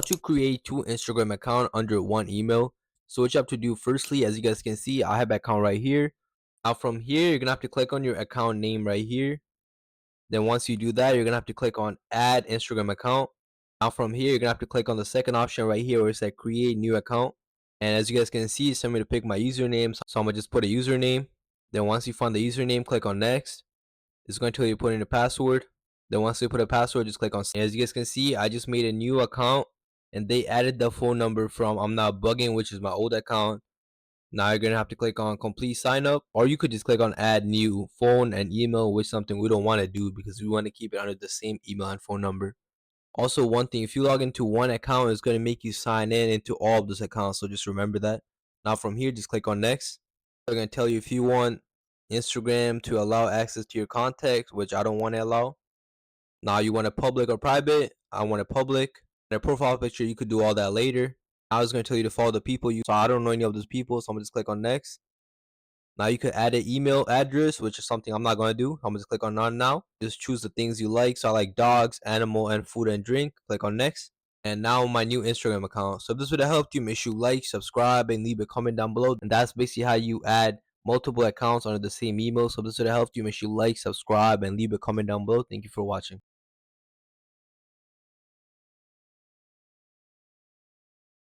How to create two Instagram account under one email. So what you have to do firstly, as you guys can see, I have an account right here. Now from here, you're gonna have to click on your account name right here. Then once you do that, you're gonna have to click on add Instagram account. Now from here, you're gonna have to click on the second option right here where it says create new account. And as you guys can see, it's telling me to pick my username. So I'm gonna just put a username. Then once you find the username, click on next. It's going to tell you to put in a password. Then once you put a password, just click on send. As you guys can see, I just made a new account and they added the phone number from I'm Not Bugging, which is my old account. Now you're gonna have to click on complete sign up, or you could just click on add new phone and email, which is something we don't want to do because we want to keep it under the same email and phone number. Also, one thing, if you log into one account, it's going to make you sign in into all of those accounts, so just remember that. Now from here, just click on next. They're going to tell you if you want Instagram to allow access to your contacts, which I don't want to allow. Now you want it public or private. I want it public. And a profile picture, you could do all that later. I was going to tell you to follow the people so I don't know any of those people, so I'm going to just click on next. Now you could add an email address, which is something I'm not going to do. I'm going to just click on none now. Just choose the things you like. So I like dogs, animal, and food and drink. Click on next. And now my new Instagram account. So if this would have helped you, make sure you like, subscribe, and leave a comment down below. And that's basically how you add multiple accounts under the same email. So if this would have helped you, make sure you like, subscribe, and leave a comment down below. Thank you for watching.